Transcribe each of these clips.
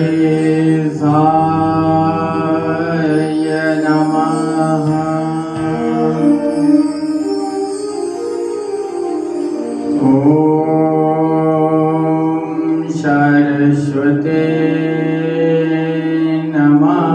गणेशाय नमः। ॐ सरस्वते नमः।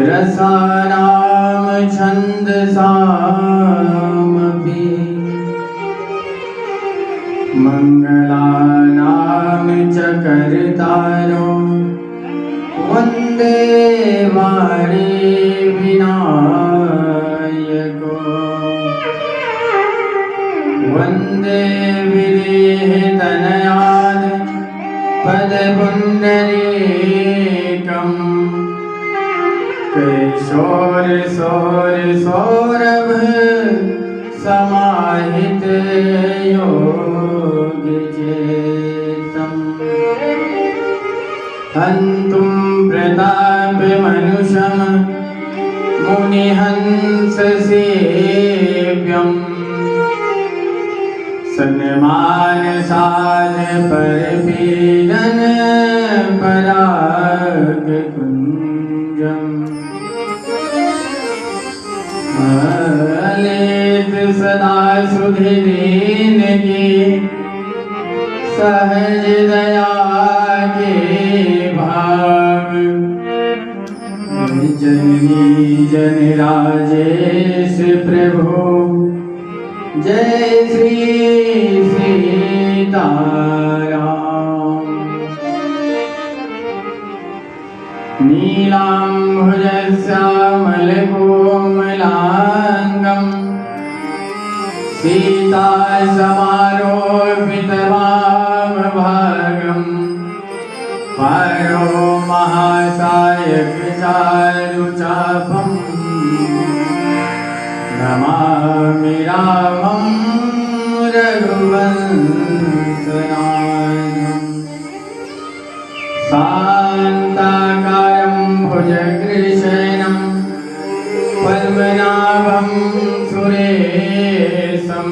रसानां छन्दसामपि मङ्गलानां च कर्तारो वन्दे वाणी विनायको वन्दे विदेहतनयान् पदपुण्डरीकम् किशोर सौर सौरभ समाहित योगी चेतम् हन्तुं प्रताप मनुषं मुनिहंस सेव्यम् सन्मान साध परपीडन पराग कुंजम् लेत सदा सुधि दीन की सहज दया के भाव जननी जन राजेश प्रभु जय श्री सीताराम। नीलाम्बुजश्यामलकोमलाङ्गं सीता समारोपितवामभागं पारो महासायक चारुचापं नमामि रामं रघुवंशनाथं। शान्ताकारं भुजगशयनं पद्मनाभं सुरेशं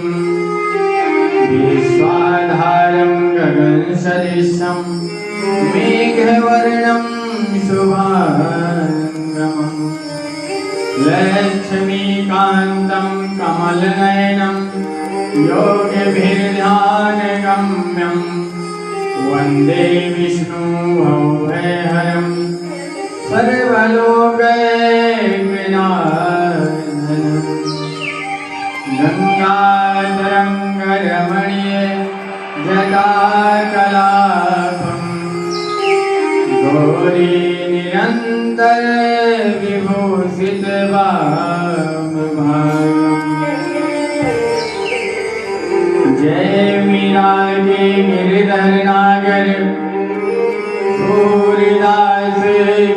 विश्वाधारं गगनसदृशं मेघवर्णं शुभांगं लक्ष्मीकान्तं कमलनयनं योगिभिर्ध्यानगम्यं वन्दे विष्णुभवभयहरं सर्वलोकैकनाथं। गङ्गातरङ्गरमणीय जटाकलापं गौरीनिरन्तर विभूषितवामभागम्। जय मीरा के गिरधर नागर सूरदास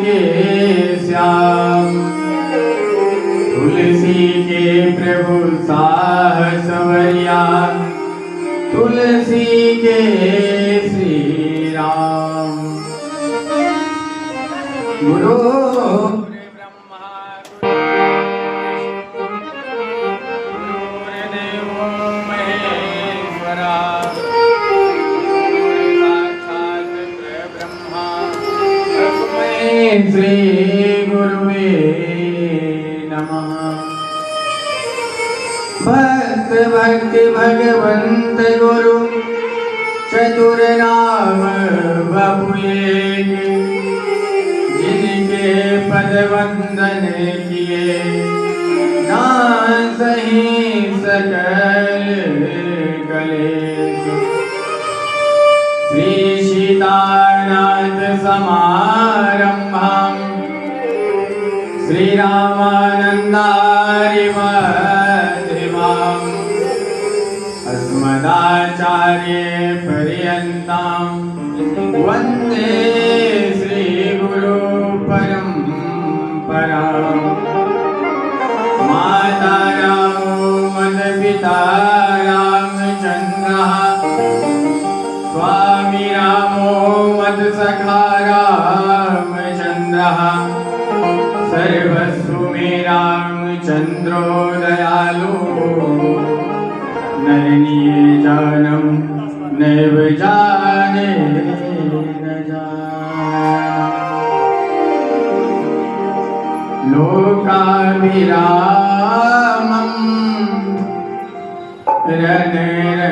के श्याम तुलसी के प्रभु साहसवरिया तुलसी के श्री राम। गुरु श्री गुरुवे नमः। भक्त भक्ति भगवंत गुरु चतुर नाम बपुए जिनके पद वंदन किए ना सही सकल कलेश। श्री सीतानाथ समारंभां श्री रामानंदारि मध्यमाम् अस्मदाचार्य पर्यन्तां वन्दे श्री गुरु पर माता रामो मद पिता रामचन्द्रः स्वामी रामो मद सखा रामचन्द्रः सर्वस्व मे रामचन्द्रो दयालु नरनीय जानम नैव जाने न जाने लोकाभिरामम् रणरङ्गधीरम्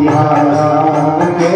राम के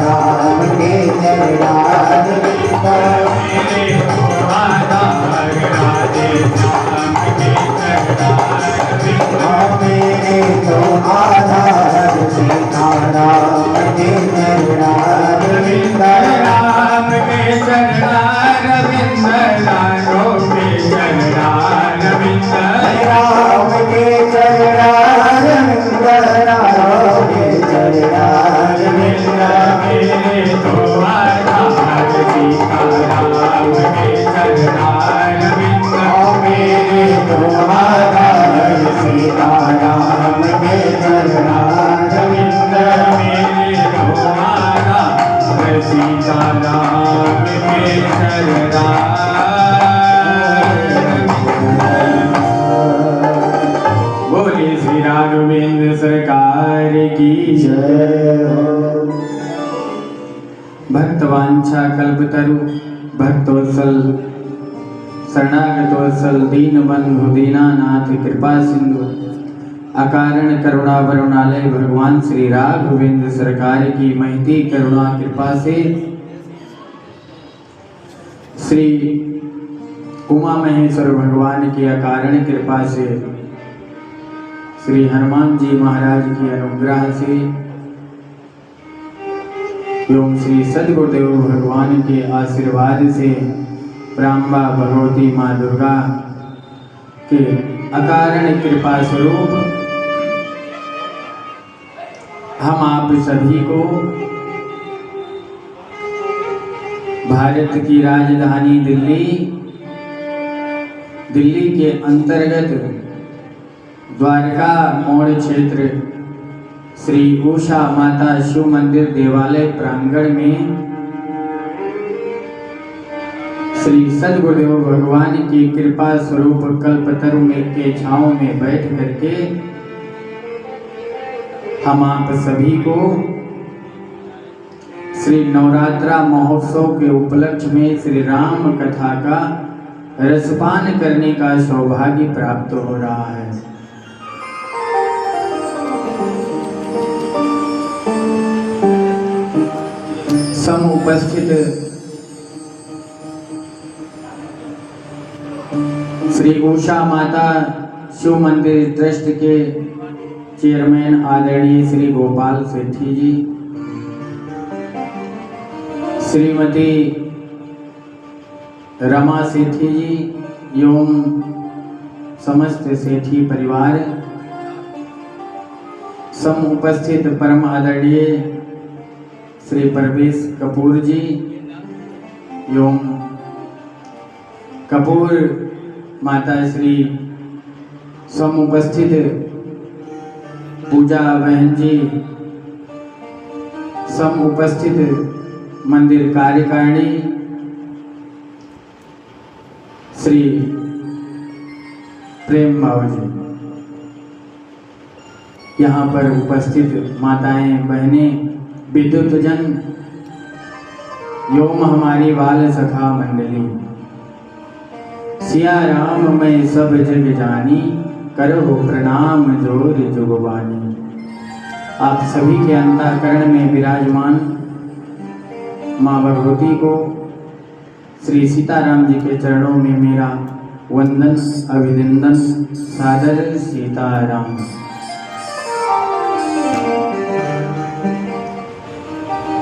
राम के चरणार विंद मेरे तो आधार राधे श्याम के चरणार विंद मेरे तो आधार सीताराम के चरणार विंद राम के चरणार विंद लालो के चरणार विंद राम के चरणार विंद राम के चरणार विंद मेरे तो आधार सीताराम के चरणार विंद मेरे तो आधार सीताराम के चरणार विंद मेरे तो आधार सीताराम के चरणार। बोले श्री राघवेंद्र सरकार की जय हो। भक्तवांछा कल्पतरु भक्तोत्सल शरणागतोत्सल दीनबंधु दीनानाथ कृपा सिंधु अकारण करुणा वरुणालय भगवान श्री राघवेंद्र सरकार की महती करुणा कृपा से श्री उमा महेश्वर भगवान की अकारण कृपा से श्री हनुमान जी महाराज की अनुग्रह से एवं श्री सद्गुरुदेव भगवान के आशीर्वाद से ब्रह्मा भगवती माँ दुर्गा के अकारण कृपा स्वरूप हम आप सभी को भारत की राजधानी दिल्ली के अंतर्गत द्वारका मोड़ क्षेत्र श्री उषा माता शिव मंदिर देवालय प्रांगण में श्री सद्गुरुदेव भगवान की कृपा स्वरूप कल्पतरु में के छांव में बैठ करके हम आप सभी को श्री नवरात्रा महोत्सव के उपलक्ष्य में श्री राम कथा का रसपान करने का सौभाग्य प्राप्त हो रहा है। उपस्थित श्री उषा माता शिव मंदिर ट्रस्ट के चेयरमैन आदरणीय श्री गोपाल सेठी जी, श्रीमती रमा सेठी जी एवं समस्त सेठी परिवार, सम उपस्थित परम आदरणीय श्री परवेश कपूर जी एवं कपूर माता श्री, सम उपस्थित पूजा बहन जी, सम उपस्थित मंदिर कार्यकारिणी श्री प्रेम बाबू जी, यहाँ पर उपस्थित माताएं बहनें विद्युत जन एवं हमारी बाल सखा मंडली, सिया राम मैं सब जग जानी करो प्रणाम जोर जुगवानी। आप सभी के अंतःकरण में विराजमान माँ भगवती को श्री सीताराम जी के चरणों में मेरा वंदन अभिनंदन सादर सीताराम।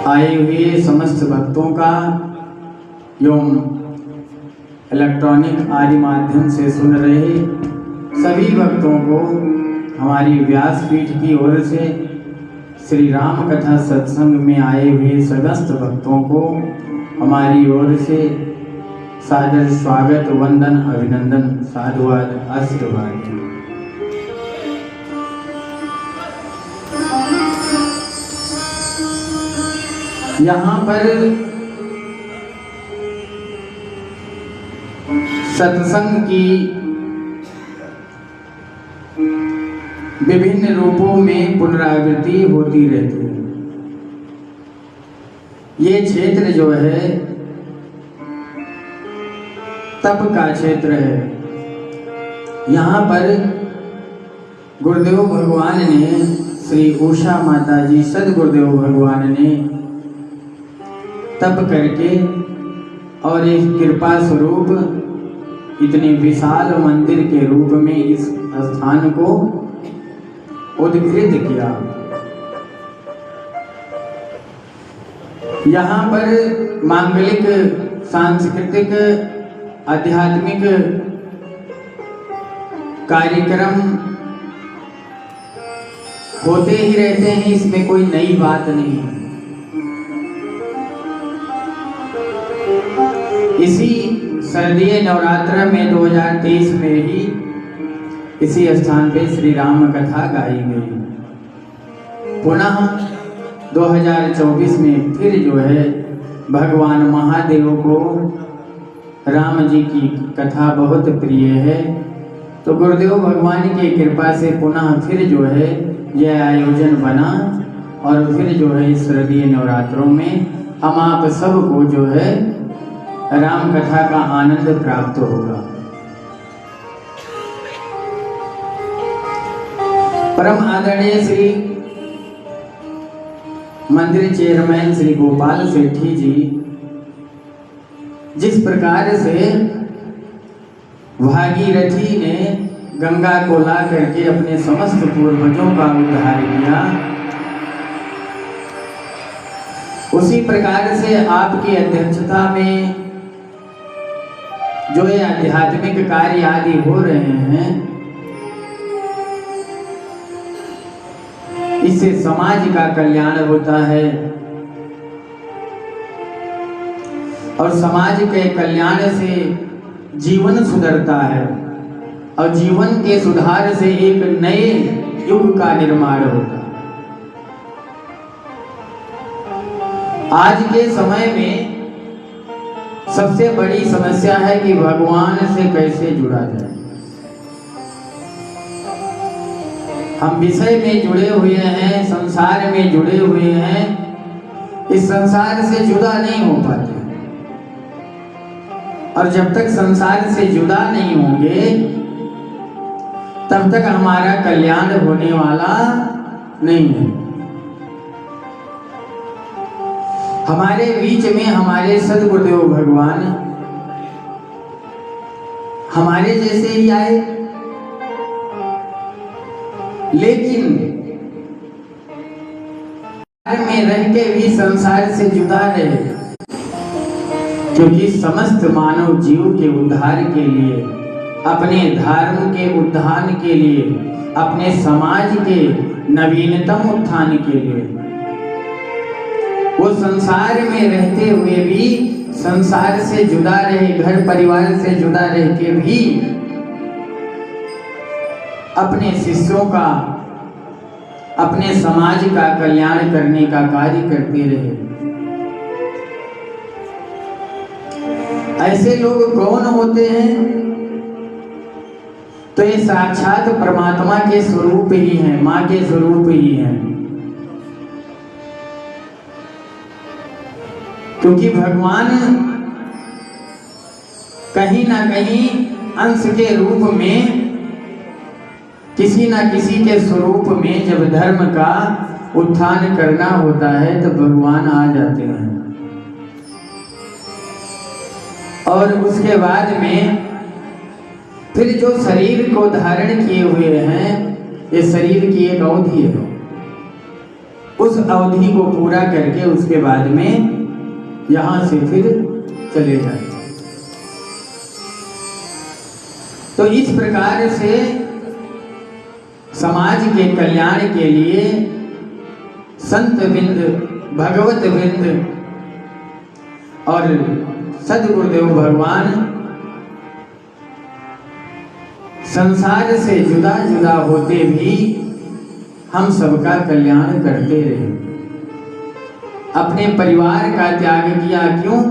आए हुए समस्त भक्तों का एवं इलेक्ट्रॉनिक आदि माध्यम से सुन रहे सभी भक्तों को हमारी व्यासपीठ की ओर से श्री राम कथा सत्संग में आए हुए समस्त भक्तों को हमारी ओर से सादर स्वागत वंदन अभिनंदन साधुवाद आशीर्वाद। यहाँ पर सत्संग की विभिन्न रूपों में पुनरावृत्ति होती रहती है। ये क्षेत्र जो है तप का क्षेत्र है। यहाँ पर गुरुदेव भगवान ने, श्री उषा माता जी सदगुरुदेव भगवान ने तप करके और एक कृपा स्वरूप इतने विशाल मंदिर के रूप में इस स्थान को उद्घृत किया। यहाँ पर मांगलिक, सांस्कृतिक, आध्यात्मिक कार्यक्रम होते ही रहते हैं, इसमें कोई नई बात नहीं है। इसी शारदीय नवरात्र में 2023 में ही इसी स्थान पे श्री राम कथा गाई गई। पुनः 2024 में फिर जो है भगवान महादेव को राम जी की कथा बहुत प्रिय है, तो गुरुदेव भगवान की कृपा से पुनः फिर जो है यह आयोजन बना और फिर जो है इस शारदीय नवरात्रों में हम आप सबको जो है राम कथा का आनंद प्राप्त होगा। परम आदरणीय श्री मंदिर चेयरमैन श्री गोपाल सेठी जी जिस प्रकार से भागीरथी ने गंगा को ला करके अपने समस्त पूर्वजों का उद्धार किया, उसी प्रकार से आपकी अध्यक्षता में जो ये आध्यात्मिक कार्य आदि हो रहे हैं, इससे समाज का कल्याण होता है और समाज के कल्याण से जीवन सुधरता है और जीवन के सुधार से एक नए युग का निर्माण होता है। आज के समय में सबसे बड़ी समस्या है कि भगवान से कैसे जुड़ा जाए। हम विषय में जुड़े हुए हैं, संसार में जुड़े हुए हैं, इस संसार से जुदा नहीं हो पाते और जब तक संसार से जुदा नहीं होंगे तब तक हमारा कल्याण होने वाला नहीं है। हमारे बीच में हमारे सद्गुरुदेव भगवान हमारे जैसे ही आए, लेकिन में रह के भी संसार से जुदा रहे, क्योंकि समस्त मानव जीव के उद्धार के लिए, अपने धर्म के उत्थान के लिए, अपने समाज के नवीनतम उत्थान के लिए, वो संसार में रहते हुए भी संसार से जुदा रहे, घर परिवार से जुदा रह के भी अपने शिष्यों का, अपने समाज का कल्याण करने का कार्य करते रहे। ऐसे लोग कौन होते हैं? तो ये साक्षात परमात्मा के स्वरूप ही हैं, माँ के स्वरूप ही हैं। क्योंकि भगवान कहीं ना कहीं अंश के रूप में, किसी ना किसी के स्वरूप में जब धर्म का उत्थान करना होता है तो भगवान आ जाते हैं और उसके बाद में फिर जो शरीर को धारण किए हुए हैं, ये शरीर की एक अवधि है, उस अवधि को पूरा करके उसके बाद में यहाँ से फिर चले जाए। तो इस प्रकार से समाज के कल्याण के लिए संत बिंद, भगवत बिंद और सद्गुरुदेव भगवान संसार से जुदा जुदा होते भी हम सबका कल्याण करते रहे। अपने परिवार का त्याग किया, क्यों?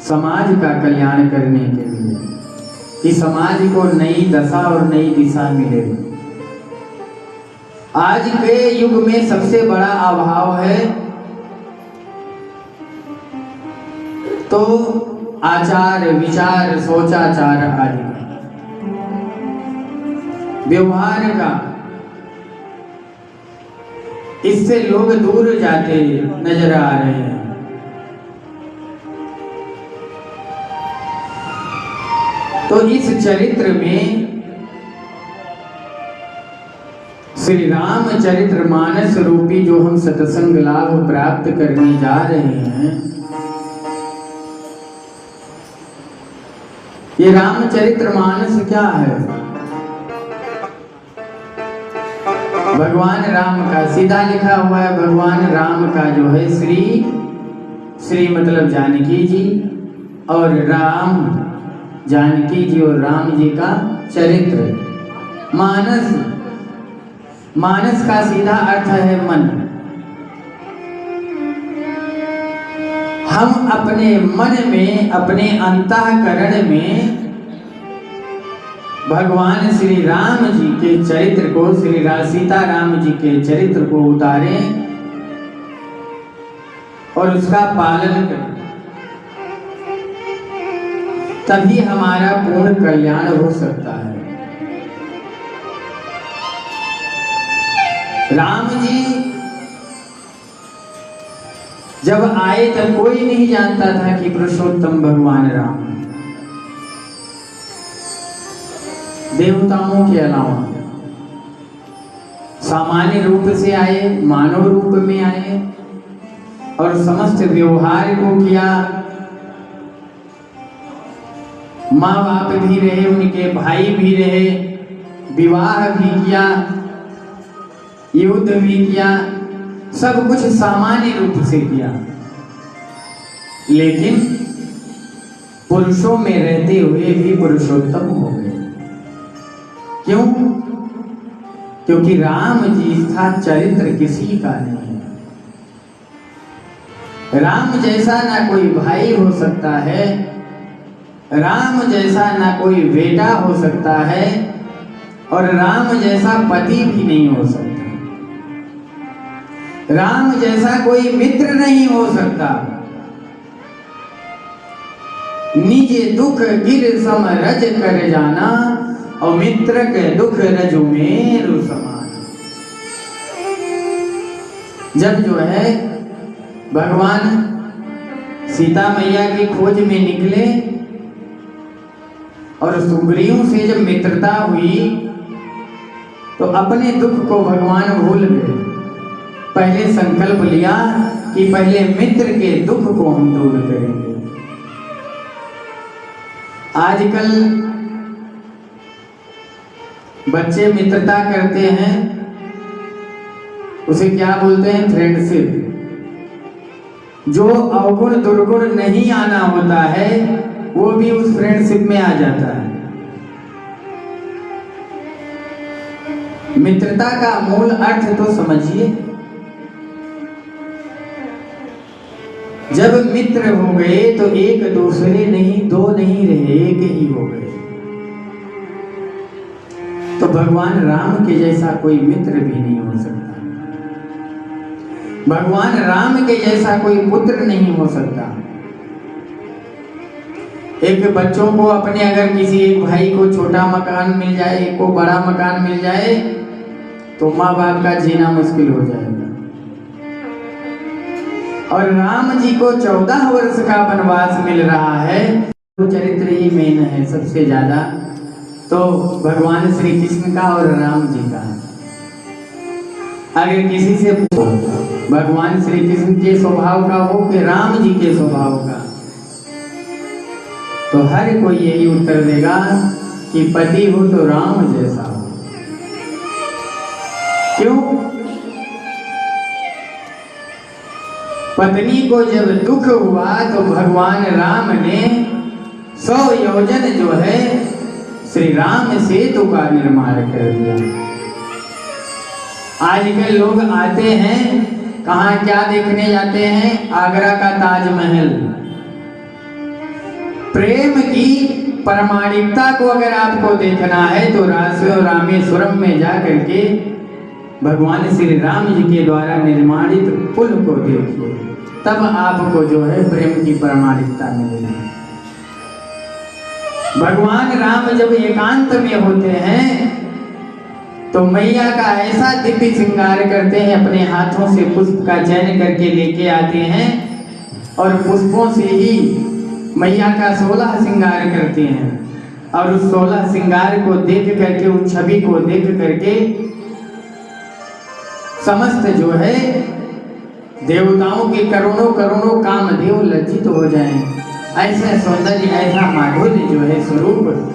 समाज का कल्याण करने के लिए, कि समाज को नई दशा और नई दिशा मिले। आज के युग में सबसे बड़ा अभाव है तो आचार, विचार, सोचाचार आदि व्यवहार का। इससे लोग दूर जाते नजर आ रहे हैं। तो इस चरित्र में श्री रामचरितमानस रूपी जो हम सत्संग लाभ प्राप्त करने जा रहे हैं, ये रामचरितमानस क्या है? भगवान राम का सीधा लिखा हुआ है। भगवान राम का जो है श्री मतलब जानकी जी, और राम जानकी जी और राम जी का चरित्र। मानस का सीधा अर्थ है मन। हम अपने मन में, अपने अंतःकरण में भगवान श्री राम जी के चरित्र को, सीता राम जी के चरित्र को उतारें और उसका पालन करें, तभी हमारा पूर्ण कल्याण हो सकता है। राम जी जब आए तब कोई नहीं जानता था कि पुरुषोत्तम भगवान राम, देवताओं के अलावा सामान्य रूप से आए, मानव रूप में आए और समस्त व्यवहार को किया। माँ बाप भी रहे, उनके भाई भी रहे, विवाह भी किया, युद्ध भी किया, सब कुछ सामान्य रूप से किया। लेकिन पुरुषों में रहते हुए भी पुरुषोत्तम हो गए। क्यों? क्योंकि राम जी का चरित्र किसी का नहीं है। राम जैसा ना कोई भाई हो सकता है, राम जैसा ना कोई बेटा हो सकता है, और राम जैसा पति भी नहीं हो सकता। राम जैसा कोई मित्र नहीं हो सकता। निज दुख गिर सम रज कर जाना, और मित्र के दुख रजु मेरु समान। जब जो है भगवान सीता मैया की खोज में निकले और सुग्रीव से जब मित्रता हुई, तो अपने दुख को भगवान भूल गए। पहले संकल्प लिया कि पहले मित्र के दुख को हम दूर करेंगे। आजकल बच्चे मित्रता करते हैं, उसे क्या बोलते हैं? फ्रेंडशिप। जो अवगुण दुर्गुण नहीं आना होता है, वो भी उस फ्रेंडशिप में आ जाता है। मित्रता का मूल अर्थ तो समझिए। जब मित्र हो गए तो एक दूसरे नहीं, दो नहीं रहे, एक ही हो गए। तो भगवान राम के जैसा कोई मित्र भी नहीं हो सकता। भगवान राम के जैसा कोई पुत्र नहीं हो सकता। एक बच्चों को अपने, अगर किसी एक भाई को छोटा मकान मिल जाए, एक को बड़ा मकान मिल जाए, तो माँ बाप का जीना मुश्किल हो जाएगा। और राम जी को 14 वर्ष का वनवास मिल रहा है। तो चरित्र ही मेन है सबसे ज्यादा, तो भगवान श्री कृष्ण का और राम जी का। अगर किसी से पूछो भगवान श्री कृष्ण के स्वभाव का हो कि राम जी के स्वभाव का, तो हर कोई यही उत्तर देगा कि पति हो तो राम जैसा हो। क्यों? पत्नी को जब दुख हुआ तो भगवान राम ने 100 योजन जो है श्री राम सेतु का निर्माण कर दिया। आजकल लोग आते हैं, कहाँ क्या देखने जाते हैं? आगरा का ताजमहल। प्रेम की प्रामाणिकता को अगर आपको देखना है तो रामेश्वरम में जाकर के भगवान श्री राम जी के द्वारा निर्माणित पुल को देखिए, तब आपको जो है प्रेम की प्रामाणिकता मिलेगी। भगवान राम जब एकांत में होते हैं तो मैया का ऐसा दिव्य श्रृंगार करते हैं, अपने हाथों से पुष्प का चयन करके लेके आते हैं और पुष्पों से ही मैया का 16 श्रृंगार करते हैं। और उस 16 श्रृंगार को देख करके, उस छवि को देख करके समस्त जो है देवताओं के करोड़ों करोड़ों कामदेव लज्जित हो जाएं। ऐसा सौंदर्य, ऐसा माधुर्य जो है स्वरूप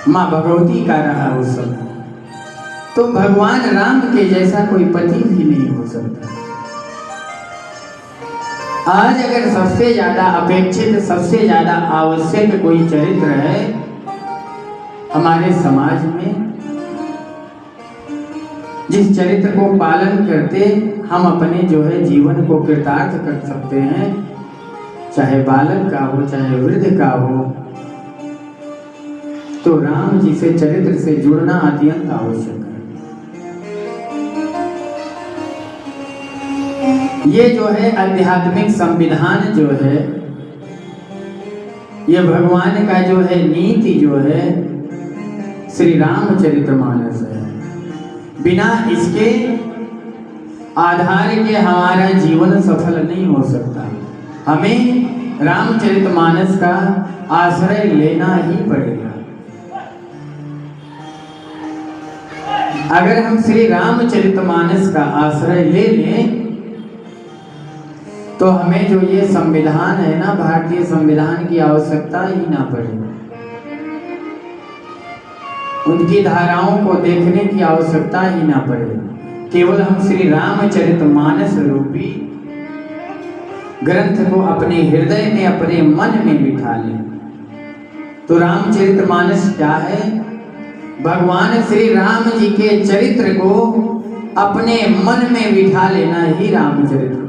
माँ भगवती का रहा उस समय। तो भगवान राम के जैसा कोई पति भी नहीं हो सकता। आज अगर सबसे ज्यादा अपेक्षित, सबसे ज्यादा आवश्यक कोई चरित्र है हमारे समाज में, जिस चरित्र को पालन करते हम अपने जो है जीवन को कृतार्थ कर सकते हैं, चाहे बालक का हो चाहे वृद्ध का हो, तो राम जी से चरित्र से जुड़ना अत्यंत आवश्यक है। ये जो है आध्यात्मिक संविधान जो है, ये भगवान का जो है नीति जो है श्री रामचरितमानस है। बिना इसके आधार के हमारा जीवन सफल नहीं हो सकता। हमें रामचरितमानस का आश्रय लेना ही पड़ेगा। अगर हम श्री रामचरितमानस का आश्रय ले लें तो हमें जो ये संविधान है ना, भारतीय संविधान की आवश्यकता ही ना पड़े, उनकी धाराओं को देखने की आवश्यकता ही ना पड़े। केवल हम श्री रामचरितमानस रूपी ग्रंथ को अपने हृदय में, अपने मन में बिठा लें। तो रामचरितमानस क्या है? भगवान श्री राम जी के चरित्र को अपने मन में बिठा लेना ही रामचरितमानस।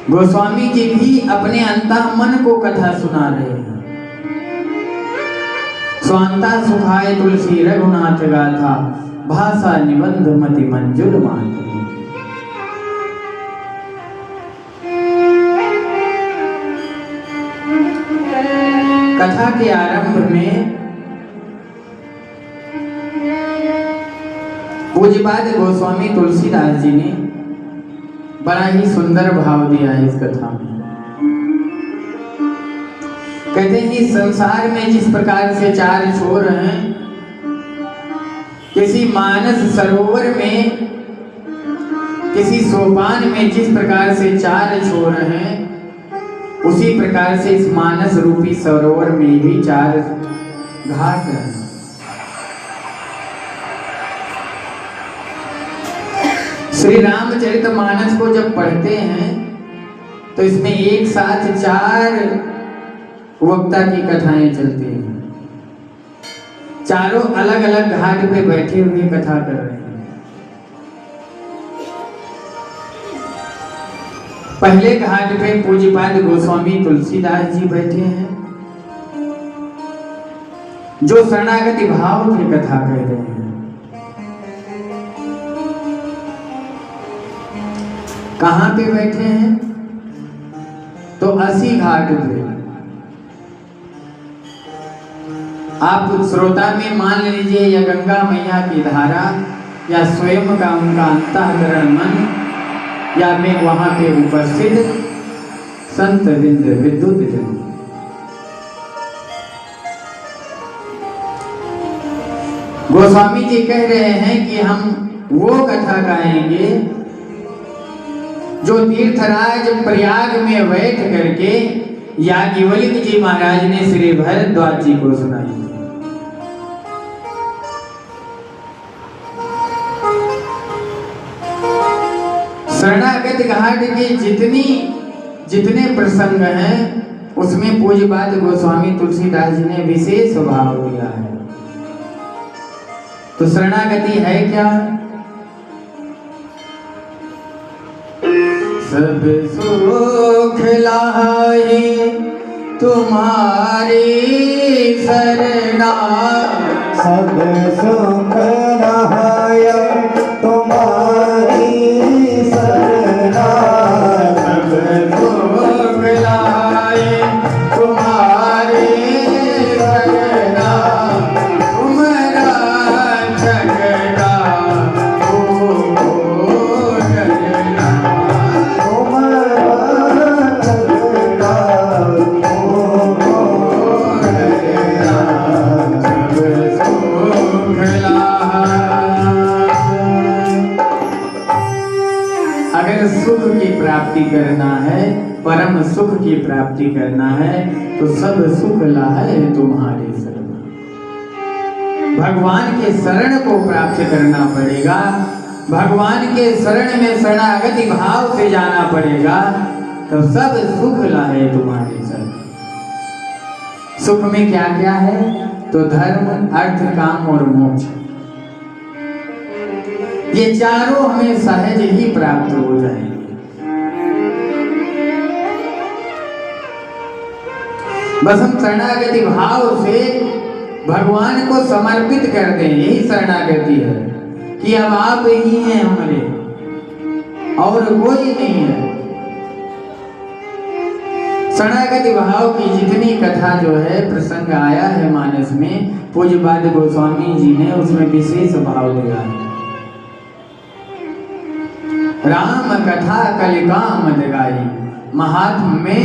गोस्वामी जी भी अपने अंतः मन को कथा सुना रहे हैं। स्वांता सुखाए तुलसी रघुनाथ गाथा, भाषा निबंध मति मंजुल मात। कथा के आरंभ में पूज्यपाद गोस्वामी तुलसीदास जी ने बड़ा ही सुंदर भाव दिया है इस कथा में। कहते हैं कि संसार में जिस प्रकार से 4 छोर हैं, किसी मानस सरोवर में, किसी सोपान में जिस प्रकार से 4 छोर हैं, उसी प्रकार से इस मानस रूपी सरोवर में भी 4 घाट हैं। श्री रामचरितमानस को जब पढ़ते हैं तो इसमें एक साथ 4 वक्ता की कथाएं चलती हैं। चारों अलग अलग घाट पे बैठे हुए कथा कर रहे हैं। पहले घाट पे पूज्यपाद गोस्वामी तुलसीदास जी बैठे हैं, जो शरणागति भाव की कथा कह रहे हैं। कहां पे बैठे हैं? तो 80 घाट पे। आप श्रोता में मान लीजिए या गंगा मैया की धारा, या स्वयं का उनका अंतःकरण मन, या मैं वहां पे उपस्थित संत वृंद विद्युत जन। गोस्वामी जी कह रहे हैं कि हम वो कथा गाएंगे जो तीर्थराज प्रयाग में बैठ करके याज्ञवल्क्य जी महाराज ने श्री भरद्वाज जी को सुनाई। शरणागत घाट के जितने प्रसंग हैं उसमें पूज्यपाद गोस्वामी तुलसीदास जी ने विशेष भाव दिया है। तो शरणागति है क्या? सब सुख लाए तुम्हारी शरणा, सब सुख लाए तुम्हारी शरणा, सब सुख लाए तुम्हारी शरणा। सुख की प्राप्ति करना है, परम सुख की प्राप्ति करना है, तो सब सुख लाहे तुम्हारे शरण। भगवान के शरण को प्राप्त करना पड़ेगा, भगवान के शरण में शरणागति भाव से जाना पड़ेगा, तो सब सुख लाहे तुम्हारे शरण। सुख में क्या क्या है? तो धर्म, अर्थ, काम और मोक्ष, ये चारों हमें सहज ही प्राप्त हो जाएंगे। बस हम शरणागति भाव से भगवान को समर्पित कर दें, यही शरणागति है कि अब आप ही हैं हमारे और कोई नहीं है। शरणागति भाव की जितनी कथा जो है, प्रसंग आया है मानस में, पूज्यपाद गोस्वामी जी ने उसमें विशेष भाव दिया है। राम कथा कलिकामद गाई, महात्म में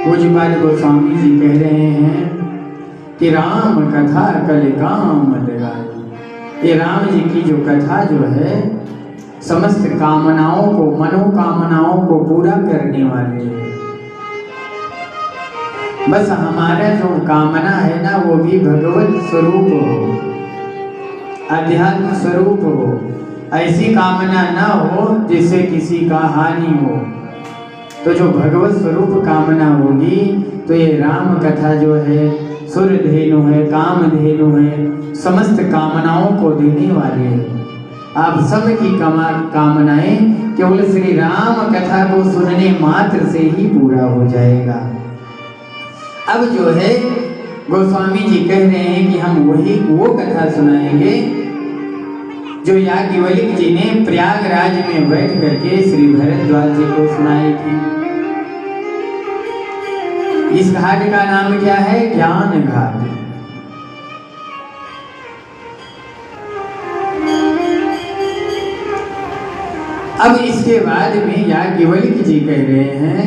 पूज्यपाद गोस्वामी जी कह रहे हैं कि राम कथा कलिकामद गाई। ये राम जी की जो कथा जो है, समस्त कामनाओं को, मनोकामनाओं को पूरा करने वाली है। बस हमारा जो कामना है ना, वो भी भगवत स्वरूप हो, अध्यात्म स्वरूप हो। ऐसी कामना ना हो जिससे किसी का हानि हो। तो जो भगवत स्वरूप कामना होगी, तो ये राम कथा जो है सुर धेनु है, काम धेनु है, समस्त कामनाओं को देने वाली है। आप सब की कामनाएं केवल श्री राम कथा को सुनने मात्र से ही पूरा हो जाएगा। अब जो है गोस्वामी जी कह रहे हैं कि हम वो कथा सुनाएंगे जो याज्ञवल्क्य जी ने प्रयागराज में बैठ करके श्री भरद्वाज जी को सुनाई थी। इस घाट का नाम क्या है? ज्ञान घाट। अब इसके बाद में याज्ञवल्क्य जी कह रहे हैं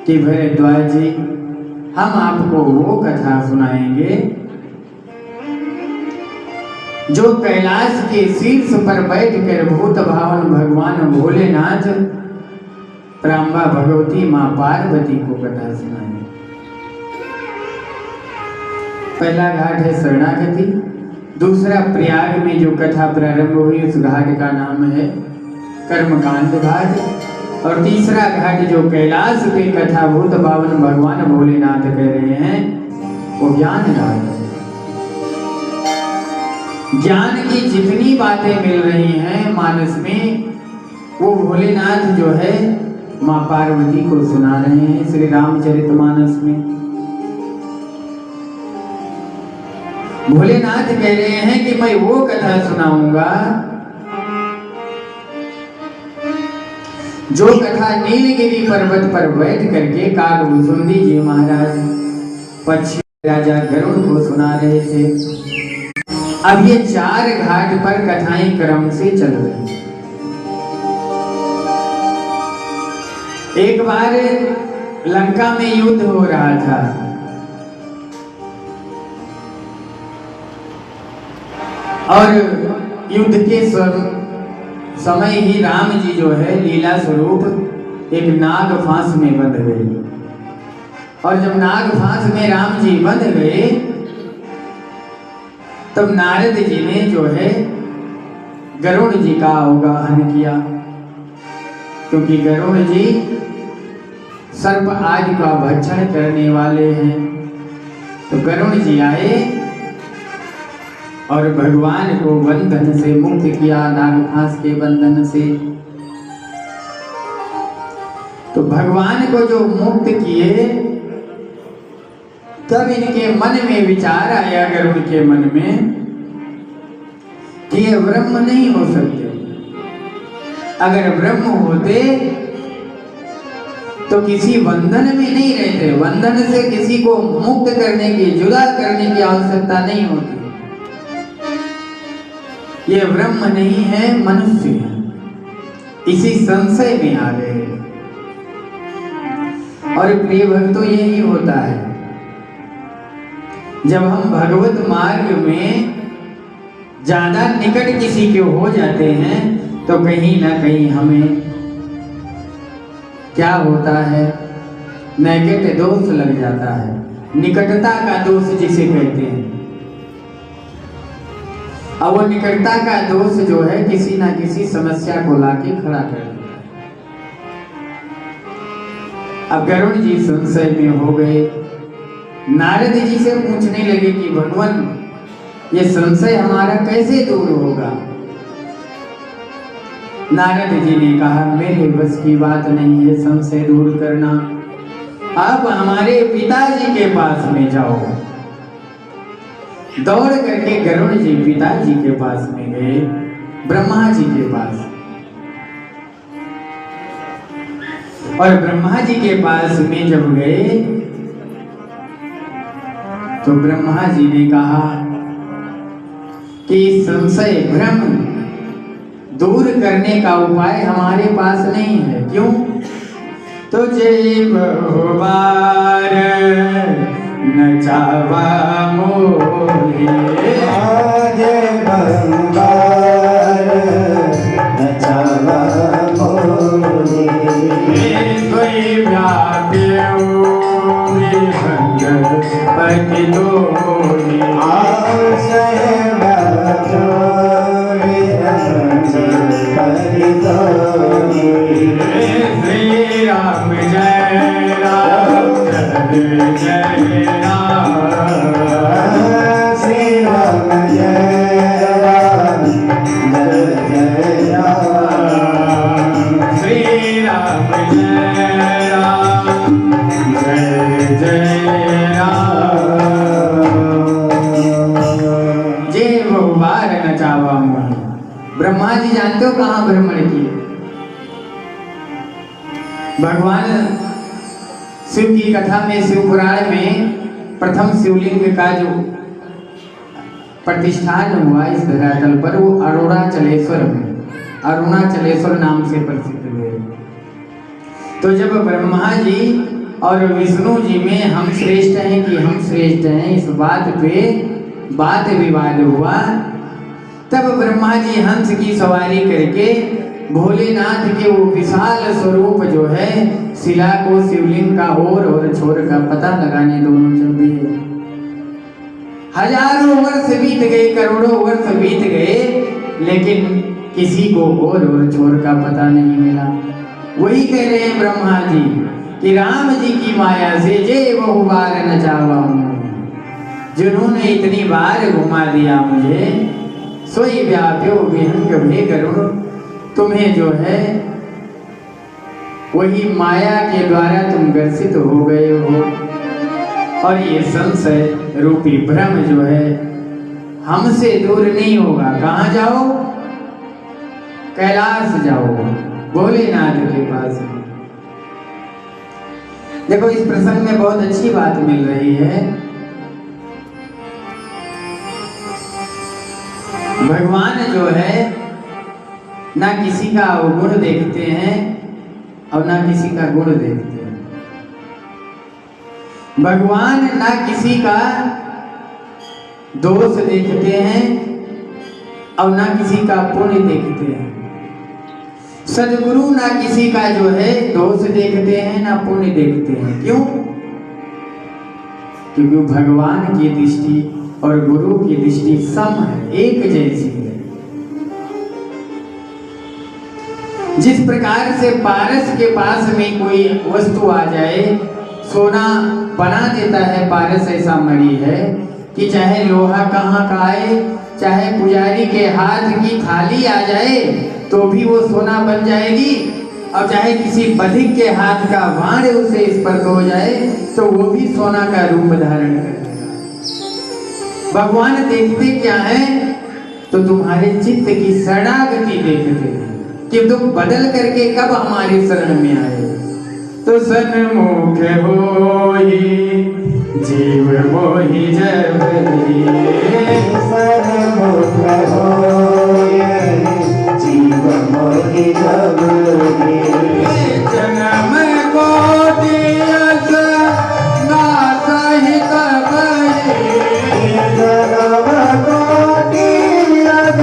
कि भरद्वाज जी, हम आपको वो कथा सुनाएंगे जो कैलाश के शीर्ष पर बैठकर भूत भावन भगवान भोलेनाथ प्रांबा भगवती मां पार्वती को कथा सुनाएंगे। पहला घाट है शरणागति, दूसरा प्रयाग में जो कथा प्रारंभ हुई उस घाट का नाम है कर्मकांड घाट, और तीसरा घाट जो कैलाश पे कथा भूत भावन भगवान भोलेनाथ कह रहे हैं वो ज्ञान घाट है। ज्ञान की जितनी बातें मिल रही हैं मानस में, वो भोलेनाथ जो है मां पार्वती को सुना रहे हैं श्री रामचरितमानस में। भोलेनाथ कह रहे हैं कि मैं वो कथा सुनाऊंगा जो कथा नीलगिरी पर्वत पर बैठ करके काकभुसुंडी जी महाराज पक्षी राजा गरुड़ को सुना रहे थे। अब ये 4 घाट पर कथाएं क्रम से चल रही। एक बार लंका में युद्ध हो रहा था, और युद्ध के समय ही राम जी जो है लीला स्वरूप एक नाग फांस में बंध गए। और जब नाग फांस में राम जी बंध गए, तब नारद जी ने जो है गरुड़ जी का अवगाहन किया, क्योंकि गरुड़ जी सर्प आदि का भक्षण करने वाले हैं। तो गरुड़ जी आए और भगवान को बंधन से मुक्त किया, नागफांस के बंधन से। तो भगवान को जो मुक्त किए, तब इनके मन में विचार आया, गरुड़ के मन में, कि ये ब्रह्म नहीं हो सकते। अगर ब्रह्म होते तो किसी बंधन में नहीं रहते। बंधन से किसी को मुक्त करने की, जुदा करने की आवश्यकता नहीं होती। ये ब्रह्म नहीं है, मनुष्य है। इसी संशय में आ गए। और प्रिय भक्तों, यही होता है जब हम भगवत मार्ग में ज्यादा निकट किसी के हो जाते हैं, तो कहीं ना कहीं हमें क्या होता है, नेगेटिव दोष लग जाता है, निकटता का दोष जिसे कहते हैं। अब वो निकटता का दोष जो है किसी ना किसी समस्या को लाके खड़ा कर देता है। अब गरुड़ जी संशय में हो गए, नारद जी से पूछने लगे कि भगवान ये संशय हमारा कैसे दूर होगा। नारद जी ने कहा मेरे बस की बात नहीं है संशय दूर करना, आप हमारे पिताजी के पास में जाओ। दौड़ करके गरुड़ जी पिताजी के पास में गए, ब्रह्मा जी के पास। और ब्रह्मा जी के पास में जब गए तो ब्रह्मा जी ने कहा कि संशय भ्रम दूर करने का उपाय हमारे पास नहीं है। क्यों? तो जय बहुबार नचावा मोहे, जय बहुबार नचावा मोहे, सोई व्याप्यो विहंग पति दोहे, आशय व्याप्यो विहंग पति दोहे। श्री राम जय राम जय राम, श्री राम जय राम जय राम, श्री राम जय राम जय राम। जय बहुबार नचावा मोहे। ब्रह्मा जी जानते हो कहाँ भ्रमण किए? भगवान शिव की कथा में, शिव पुराण में प्रथम शिवलिंग का जो प्रतिष्ठान हुआ इस धरातल पर वो अरुणाचलेश्वर में, अरुणाचलेश्वर नाम से प्रसिद्ध हुए। तो जब ब्रह्मा जी और विष्णु जी में हम श्रेष्ठ हैं कि हम श्रेष्ठ हैं इस बात पे वाद विवाद हुआ, तब ब्रह्मा जी हंस की सवारी करके भोलेनाथ के वो विशाल स्वरूप जो है शिला को शिवलिंग का ओर और छोर का पता लगाने दोनों चल दिए। हजारों वर्ष बीत गए, करोड़ों वर्ष बीत गए, लेकिन किसी को ओर और छोर का पता नहीं मिला। वही कह रहे हैं ब्रह्मा जी कि राम जी की माया से जय बहुबार नचावा मोहे, जिन्होंने इतनी बार घुमा दिया मुझे, सोई व्याप्यो विहंग भे गरुड़, तुम्हें जो है वही माया के द्वारा तुम ग्रसित हो गए हो। और ये संशय रूपी भ्रम जो है हमसे दूर नहीं होगा। कहाँ जाओ? कैलाश जाओ, भोलेनाथ के पास। देखो इस प्रसंग में बहुत अच्छी बात मिल रही है। भगवान जो है ना किसी का अवगुण देखते हैं और ना किसी का गुण देखते हैं। भगवान ना किसी का दोष देखते हैं और ना किसी का पुण्य देखते हैं। सदगुरु ना किसी का जो है दोष देखते हैं ना पुण्य देखते हैं। क्यों? क्योंकि भगवान की दृष्टि और गुरु की दृष्टि सम है, एक जैसी है। जिस प्रकार से पारस के पास में कोई वस्तु आ जाए, सोना बना देता है पारस, ऐसा मणि है कि चाहे लोहा कहाँ का आए, चाहे पुजारी के हाथ की थाली आ जाए तो भी वो सोना बन जाएगी, और चाहे किसी बधिक के हाथ का वाण उसे स्पर्श हो जाए तो वो भी सोना का रूप धारण करेगा। भगवान देखते क्या है? तो तुम्हारे चित्त की शरणागति देखते हैं कि तुम बदल करके कब हमारे शरण में आए। तो सन्मुख होई जीव मोहि जब लिए, सन्मुख होई जीव मोहि जब लिए, जन्म कोटि यश नाथ हित बही, जन्म कोटि यश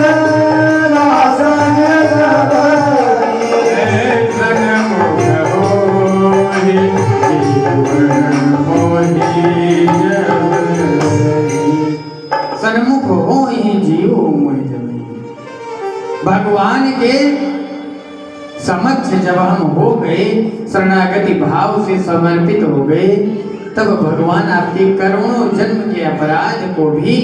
नाथ हित बही, भगवान के समक्ष जब हम हो गए, शरणागति भाव से समर्पित हो गए, तब भगवान आपके करोड़ों जन्म के अपराध को भी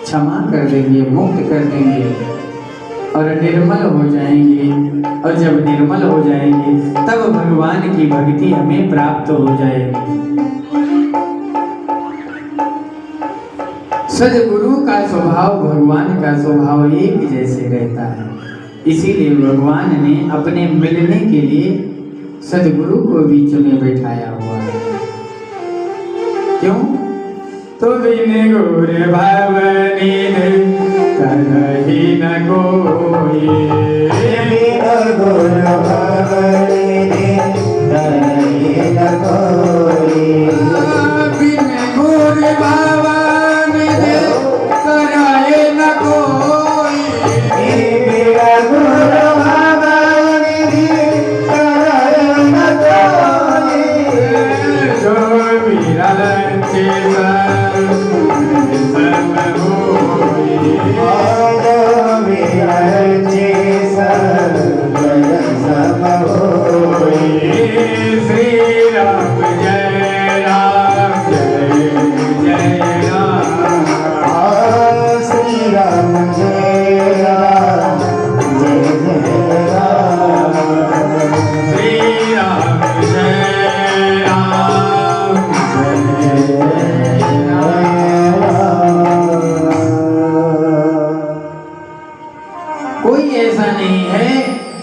क्षमा कर देंगे, मुक्त कर देंगे और निर्मल हो जाएंगे। और जब निर्मल हो जाएंगे तब भगवान की भक्ति हमें प्राप्त हो जाएगी। सद्गुरु का स्वभाव भगवान का स्वभाव एक जैसे रहता है, इसीलिए भगवान ने अपने मिलने के लिए सद्गुरु को बीच में बैठाया हुआ है। क्यों? तो बिन गुर भवनी करही न कोई, बिन गुर भवनी करही न कोई, बिन गुर भवनी करही न कोई, बिन गुर भवनी करही न कोई, जो विरंचे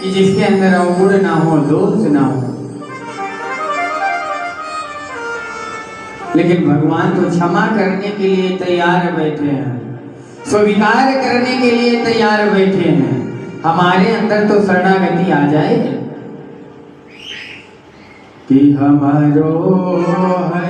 जिसके अंदर अवगुण ना हो, दोष ना हो। लेकिन भगवान तो क्षमा करने के लिए तैयार बैठे हैं, स्वीकार करने के लिए तैयार बैठे हैं। हमारे अंदर तो शरणागति आ जाए कि हमारो है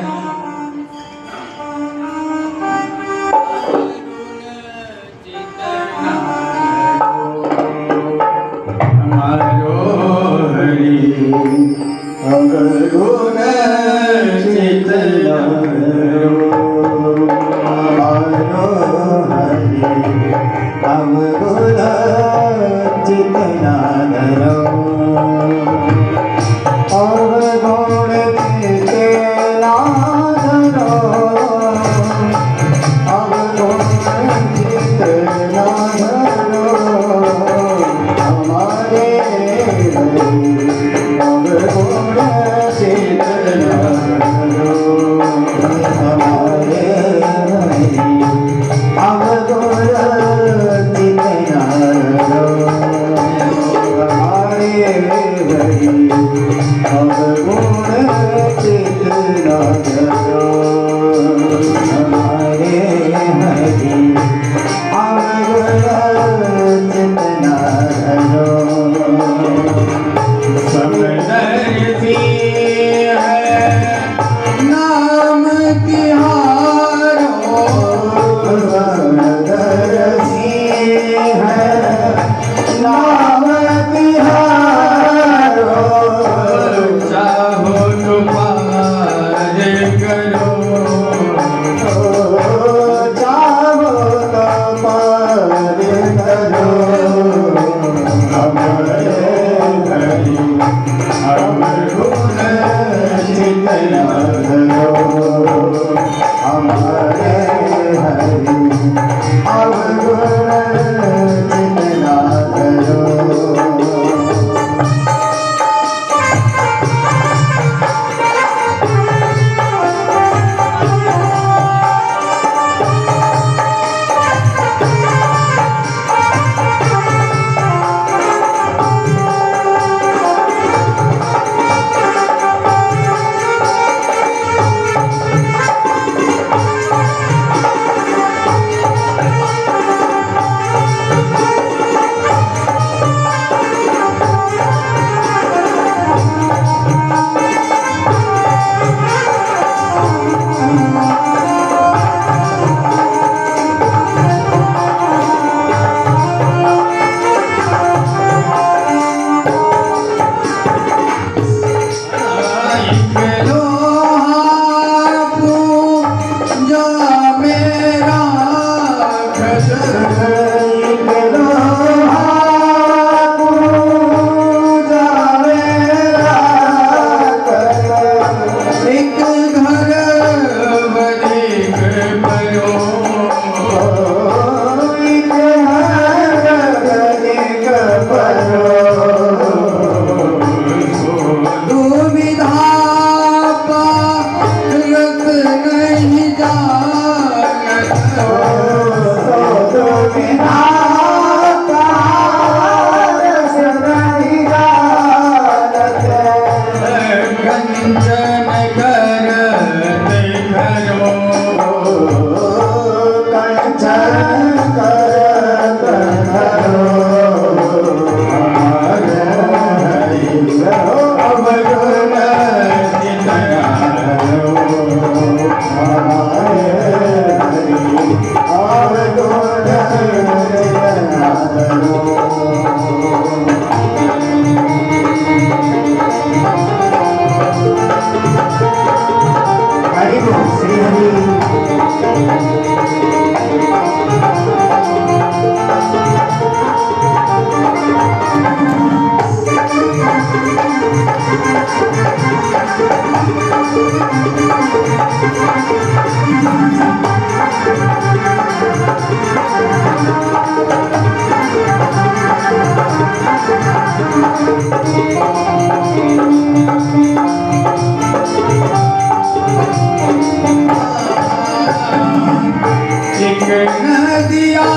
एक नदिया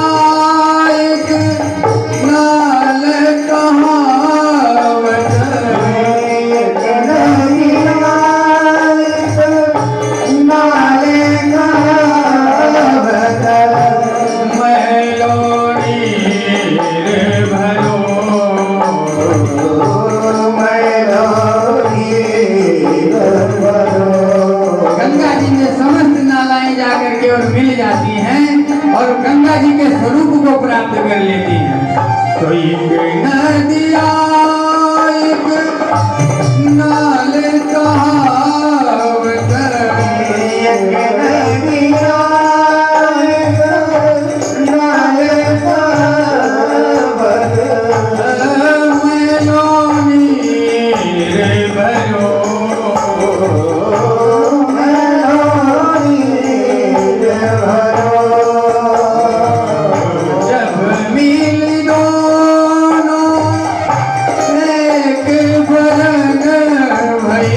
एक नाल कहावत, एक नदिया एक नाल कहावत, मैलो नीर भरो, मैलो नीर भरो। गंगा जी में समस्त नालाएं जाकर के और मिल जाती हैं और गंगा जी के स्वरूप को प्राप्त कर लेती हैं। तो एक नदिया एक नाल कहावत, एक नदिया एक नाल कहावत, मैलो नीर भरो, जब मिल दोनों एक बरन भई,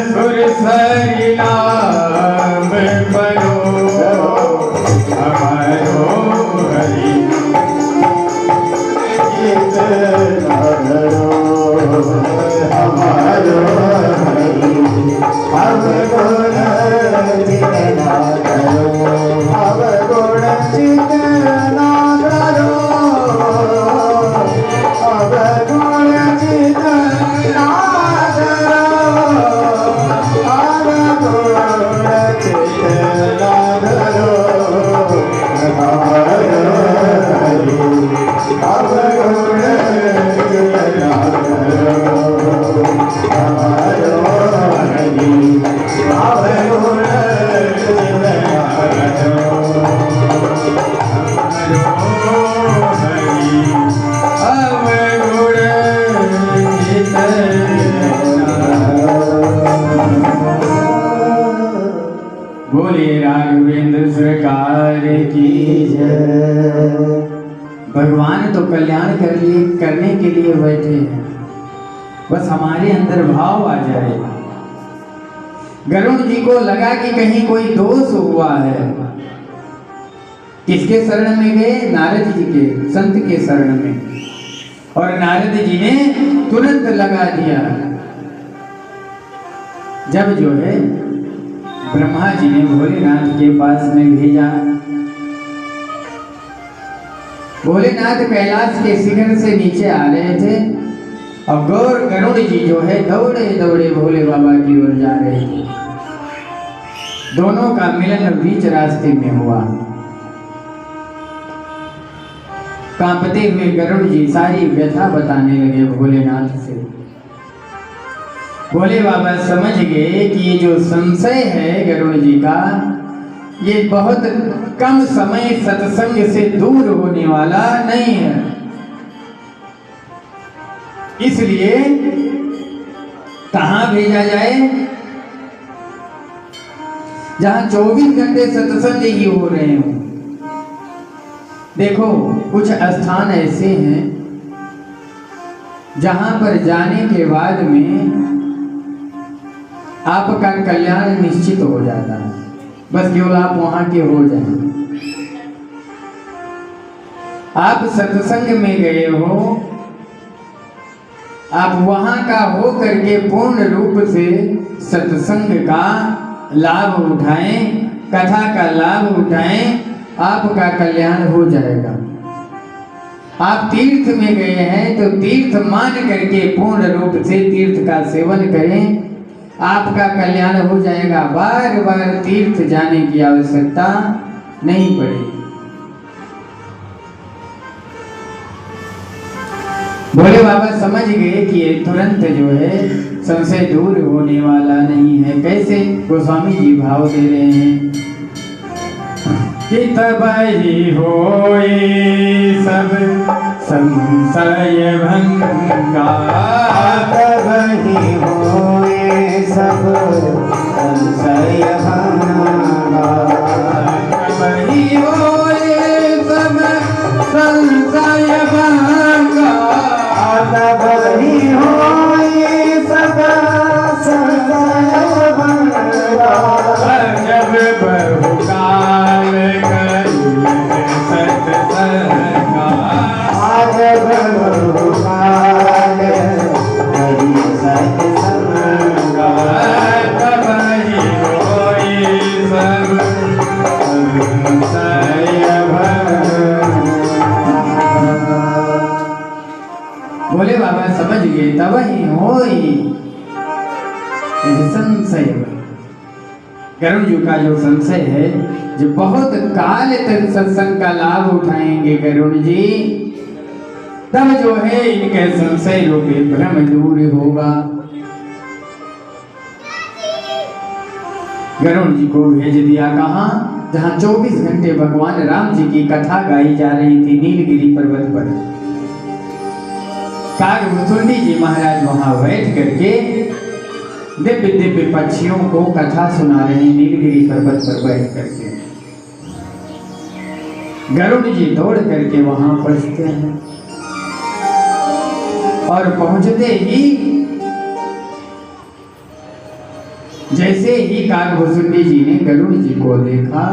सुर सरिनाम करो हमारो हरि। बोलिए राघवेंद्र सरकार की जय। भगवान तो कल्याण करने के लिए बैठे हैं, बस हमारे अंदर भाव आ जाए। गरुड़ जी को लगा कि कहीं कोई दोष हुआ है, किसके शरण में गए? नारद जी के, संत के शरण में। और नारद जी ने तुरंत लगा दिया। जब जो है ब्रह्मा जी ने भोलेनाथ के पास में भेजा। भोलेनाथ कैलाश के शिखर से नीचे आ रहे थे और गरुड़ जी जो है दौड़े दौड़े भोले बाबा की ओर जा रहे थे। दोनों का मिलन बीच रास्ते में हुआ। कांपते हुए गरुड़ जी सारी व्यथा बताने लगे भोलेनाथ से। भोले बाबा समझ गए कि ये जो संशय है गरुड़ जी का, ये बहुत कम समय सत्संग से दूर होने वाला नहीं है। इसलिए कहां भेजा जाए? जहां 24 घंटे सत्संग ही हो रहे हो। देखो कुछ स्थान ऐसे हैं जहां पर जाने के बाद में आपका कल्याण निश्चित हो जाता है, बस केवल आप वहां के हो जाए। आप सत्संग में गए हो, आप वहां का हो करके पूर्ण रूप से सत्संग का लाभ उठाएं, कथा का लाभ उठाएं, आपका कल्याण हो जाएगा। आप तीर्थ में गए हैं तो तीर्थ मान करके पूर्ण रूप से तीर्थ का सेवन करें, आपका कल्याण हो जाएगा। बार बार तीर्थ जाने की आवश्यकता नहीं पड़ेगी। भोले बाबा समझ गए कि ये तुरंत जो है संशय दूर होने वाला नहीं है। कैसे? गोस्वामी जी भाव दे रहे हैं कि तब ही होए सब संशय भंगा, तब ही होए सब संशय भंगा। संशय गरुड़ जी का जो संशय है, जो बहुत काल तक सत्संग का लाभ उठाएंगे गरुड़ जी, तब जो है इनके संशय रूपी भ्रम दूर होगा। गरुड़ जी को भेज दिया कहाँ, जहाँ 24 घंटे भगवान राम जी की कथा गाई जा रही थी नीलगिरी पर्वत पर। कागभुसुंडी जी महाराज वहां बैठ करके दिव्य दिव्य पक्षियों को कथा सुना रहे हैं नीलगिरी पर्वत पर बैठ करके। गरुड़ जी दौड़ करके वहां पहुंचते हैं और पहुंचते ही जैसे ही कागभुसुंडी जी ने गरुड़ जी को देखा,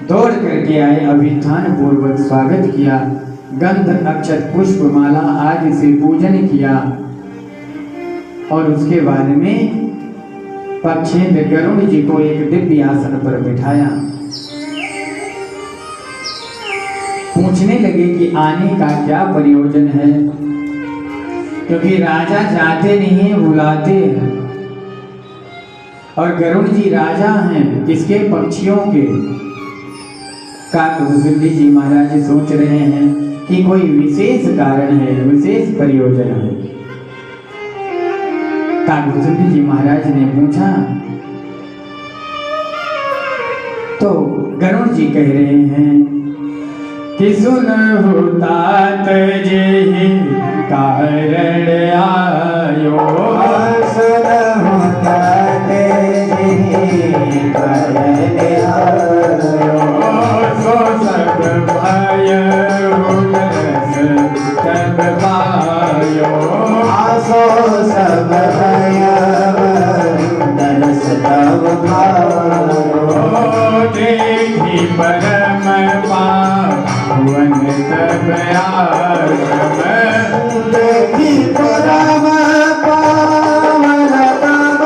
दौड़ करके आए, अभिधान पूर्वक स्वागत किया, गंध अक्षत पुष्प माला आदि से पूजन किया और उसके बाद में पक्षेंद्र गरुड़ जी को एक दिव्य आसन पर बिठाया। पूछने लगे कि आने का क्या प्रयोजन है, क्योंकि राजा जाते नहीं है, बुलाते हैं। और गरुड़ जी राजा हैं किसके, पक्षियों के। कागभुसुंडी जी महाराज सोच रहे हैं कि कोई विशेष कारण है, विशेष प्रयोजन है। कागभुसुंडी जी महाराज ने पूछा तो गरुड़ जी कह रहे हैं कि सुनहु तात जेहि कारण आयो, सुनहु तात जेहि कारण आयो, सो सब भय उदरस तब पायो, आसो सब भय उदरस तब पायो, देखी परम पावन तब आश्रम, देखी परम पावन तब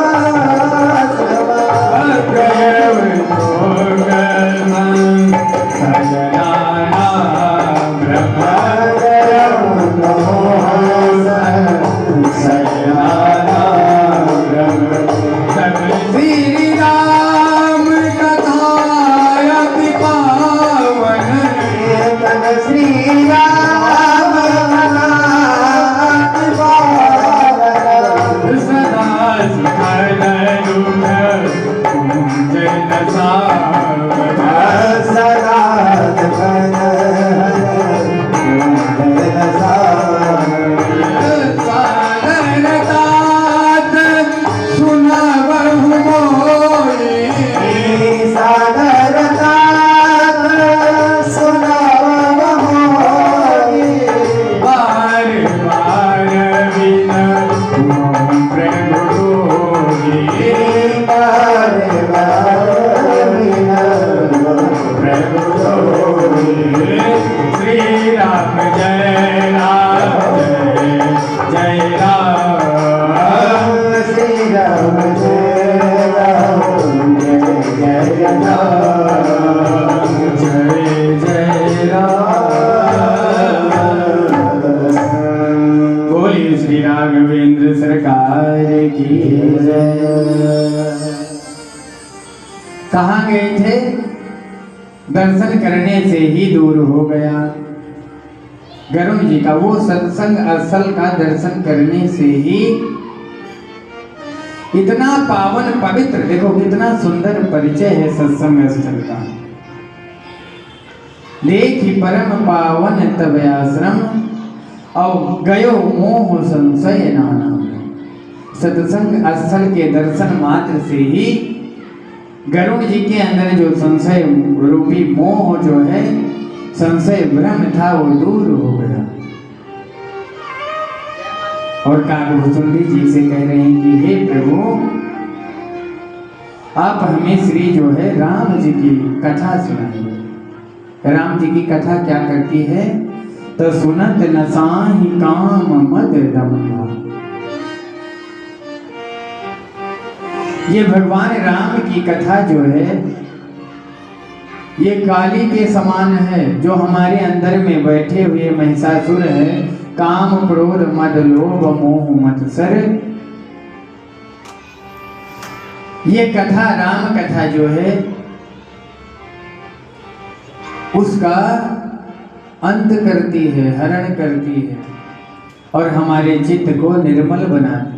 आश्रम, अप्रयव जोगम सजनाना ब्रह्म, सजनाना ब्रह्म। तब श्री राम कथा अति पावन, श्री राम सदा सुखद दुख कुंजन सावन, सदा सादरतात सुनबहु मोहि, बार बार विनती प्रभु रोहि, प्रभु रोहि। श्री राम जय राम जय जय राम, श्री राम जय राम जय जय राम, जय जय राम। बोलिए श्री राघवेंद्र सरकार की जय। कहाँ गए थे, दर्शन करने से ही दूर हो गया। गरुड़ जी का वो सत्संग असल का दर्शन करने से ही इतना पावन पवित्र, देखो कितना सुंदर परिचय है सत्संग स्थल का। देखी परम पावन तब आश्रम, और गयो मोह संशय नाना। सत्संग स्थल के दर्शन मात्र से ही गरुड़ जी के अंदर जो संशय रूपी मोह जो है, संशय भ्रम था, वो दूर हो गया। और कागभुसुंडी जी से कह रहे हैं कि हे प्रभु, आप हमें श्री जो है राम जी की कथा सुनाइए। राम जी की कथा क्या करती है, तो सुनत न साहि काम मद दम्भा। ये भगवान राम की कथा जो है, ये काली के समान है, जो हमारे अंदर में बैठे हुए महिषासुर है, काम क्रोध मद लोभ मोह मत्सर, ये कथा राम कथा जो है उसका अंत करती है, हरण करती है और हमारे चित्त को निर्मल बनाती।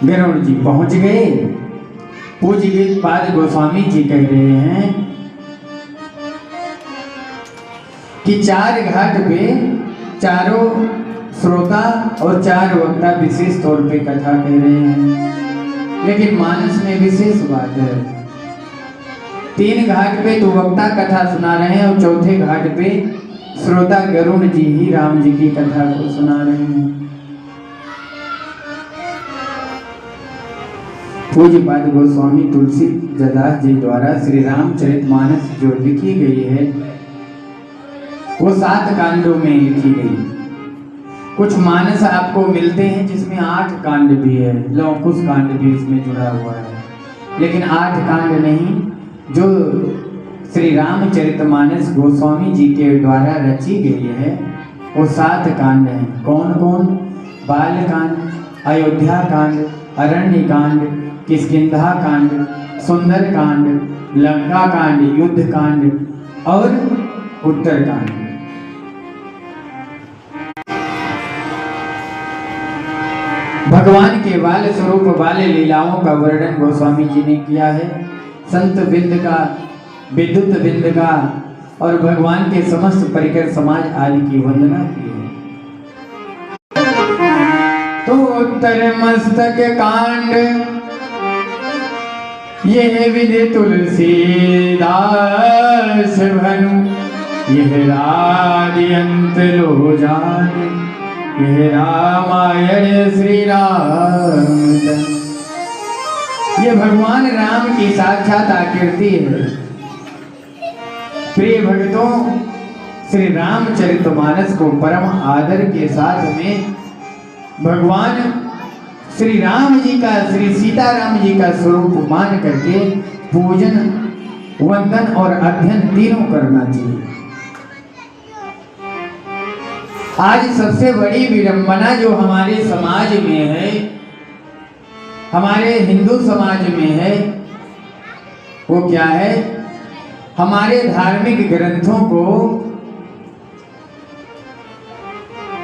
गरुड़ जी पहुंच गए। पूज्य पाद गोस्वामी जी कह रहे हैं कि 4 घाट पे चारों श्रोता और 4 वक्ता विशेष तौर पे कथा कह रहे हैं, लेकिन मानस में विशेष बात है। 3 घाट पे तो वक्ता कथा सुना रहे हैं और चौथे घाट पे श्रोता गरुड़ जी ही राम जी की कथा को सुना रहे हैं। पूज्यपाद गोस्वामी तुलसी दास जी द्वारा श्री रामचरितमानस जो लिखी गई है वो 7 कांडों में लिखी गई। कुछ मानस आपको मिलते हैं जिसमें 8 कांड भी है, लौकुश कांड भी इसमें जुड़ा हुआ है, लेकिन 8 कांड नहीं। जो श्री रामचरितमानस गोस्वामी जी के द्वारा रची गई है वो 7 कांड हैं। कौन कौन? बाल कांड, अयोध्या कांड, अरण्य कांड, किष्किंधा कांड, सुंदर कांड, लंका कांड, युद्ध कांड और उत्तर कांड। भगवान के बाल स्वरूप बाल लीलाओं का वर्णन गोस्वामी जी ने किया है। संत बिंद का, विद्युत बिंद का और भगवान के समस्त परिकर समाज आदि की वंदना की है। तो उत्तर मस्तक कांड यह विधि तुलसीदास भनु, यह आदि अंत लो जाने, यह रामायण श्री राम। ये भगवान राम की साक्षात आकृति है। प्रिय भक्तों, श्री रामचरितमानस को परम आदर के साथ में भगवान श्री राम जी का, श्री सीताराम जी का स्वरूप मान करके पूजन, वंदन और अध्ययन तीनों करना चाहिए। आज सबसे बड़ी विडंबना जो हमारे समाज में है, हमारे हिंदू समाज में है, वो क्या है? हमारे धार्मिक ग्रंथों को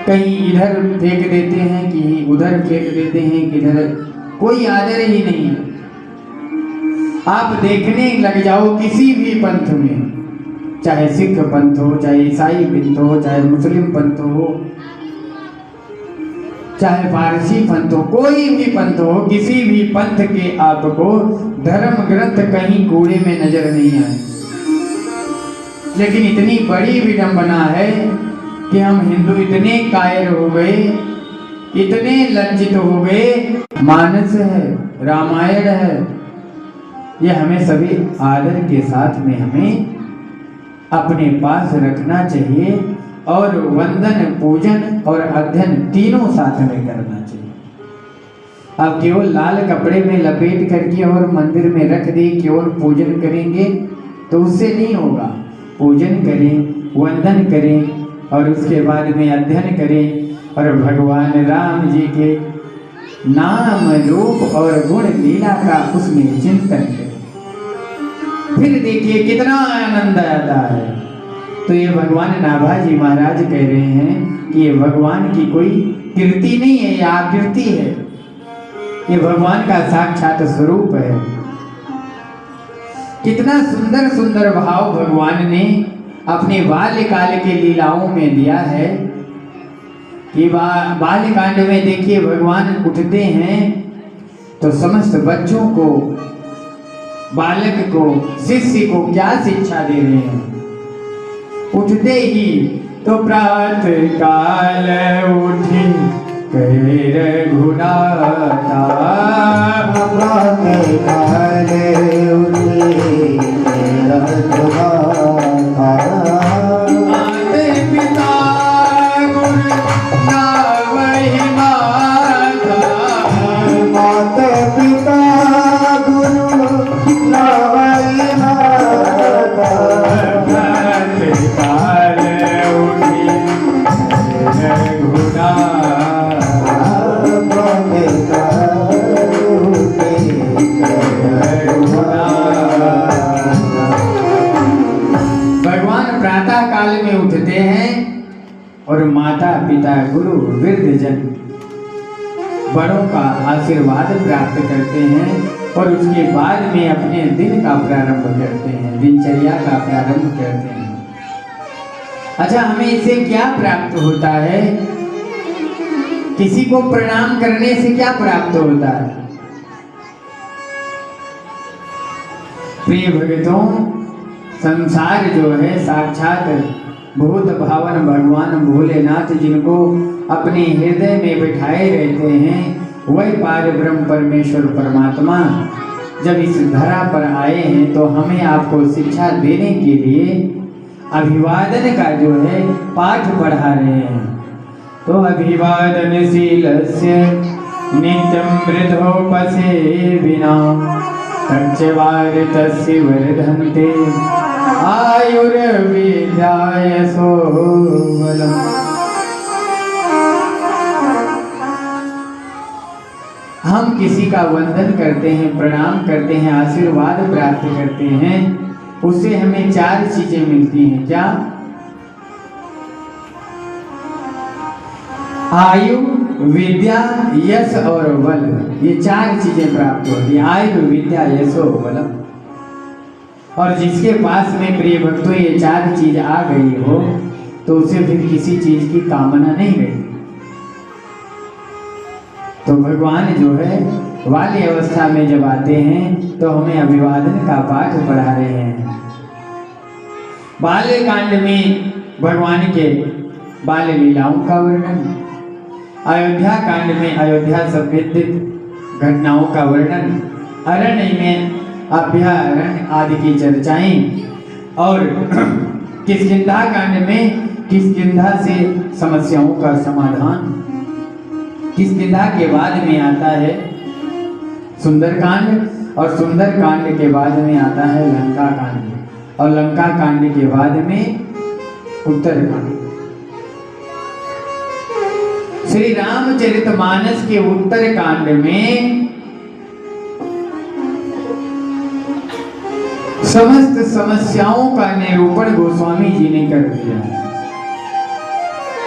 कहीं इधर फेंक देते हैं कि उधर फेंक देते हैं, किधर कोई आदर ही नहीं है। आप देखने लग जाओ किसी भी पंथ में, चाहे सिख पंथ हो, चाहे ईसाई पंथ हो, चाहे मुस्लिम पंथ हो, चाहे पारसी पंथ हो, कोई भी पंथ हो, किसी भी पंथ के आपको धर्म ग्रंथ कहीं कूड़े में नजर नहीं आए। लेकिन इतनी बड़ी विडंबना है कि हम हिंदू इतने कायर हो गए, इतने लज्जित हो गए। मानस है, रामायण है, ये हमें सभी आदर के साथ में हमें अपने पास रखना चाहिए और वंदन, पूजन और अध्ययन तीनों साथ में करना चाहिए। अब केवल लाल कपड़े में लपेट करके और मंदिर में रख दे केवल पूजन करेंगे तो उससे नहीं होगा। पूजन करें, वंदन करें और उसके बाद में अध्ययन करें और भगवान राम जी के नाम, रूप और गुण लीला का उसमें चिंतन करें। फिर देखिए कितना आनंद आता है। तो ये भगवान नाभाजी महाराज कह रहे हैं कि ये भगवान की कोई कृति नहीं है, ये आकृति है, ये भगवान का साक्षात स्वरूप है। कितना सुंदर सुंदर भाव भगवान ने अपने बाल्यकाल के लीलाओं में दिया है कि बाल्यकांड में देखिए भगवान उठते हैं तो समस्त बच्चों को, बालक को, शिष्य को क्या शिक्षा दे रहे हैं? उठते ही तो प्रातः काल उठी कहे रघुनाथा, प्रातः काल उठी रघुनाथा, माते पिता गुरु नावहि माता, माता पिता गुरु नावहि माता, प्रातः काल उठी रघुनाथा, गुरु वृद्धजन बड़ों का आशीर्वाद प्राप्त करते हैं और उसके बाद में अपने दिन का प्रारंभ करते हैं, दिनचर्या का प्रारंभ करते हैं। अच्छा, हमें इससे क्या प्राप्त होता है? किसी को प्रणाम करने से क्या प्राप्त होता है? प्रिय भक्तों, संसार जो है साक्षात भूत भावन भगवान भोलेनाथ जिनको अपने हृदय में बिठाए रहते हैं, वही पार ब्रह्म परमेश्वर परमात्मा जब इस धरा पर आए हैं तो हमें आपको शिक्षा देने के लिए अभिवादन का जो है पाठ पढ़ा रहे हैं। तो अभिवादनशीलस्य नित्यं वृद्धोपसेविना तच्चवारितस्य वर्धन्ते आयुर्विद्यायसो बलम्। हम किसी का वंदन करते हैं, प्रणाम करते हैं, आशीर्वाद प्राप्त करते हैं, उससे हमें 4 चीजें मिलती हैं। क्या? आयु, विद्या, यश और बल। ये 4 चीजें प्राप्त होती हैं। आयु, विद्या, यशो बलम। और जिसके पास में प्रिय भक्तों ये 4 चीज आ गई हो तो उसे फिर किसी चीज की कामना नहीं रहती। तो भगवान जो है वाली अवस्था में जब आते हैं तो हमें अभिवादन का पाठ पढ़ा रहे हैं। बाल्य कांड में भगवान के बाल लीलाओं का वर्णन, अयोध्या कांड में अयोध्या संबंधित घटनाओं का वर्णन, अरण्य में अभ्यारण्य आदि की चर्चाएं और किष्किंधा कांड में किष्किंधा से समस्याओं का समाधान। किष्किंधा के बाद में आता है सुंदरकांड और सुंदरकांड के बाद में आता है लंका कांड और लंका कांड के बाद में उत्तरकांड। श्री रामचरितमानस के उत्तरकांड में समस्त समस्याओं का निरूपण गोस्वामी जी ने कर दिया।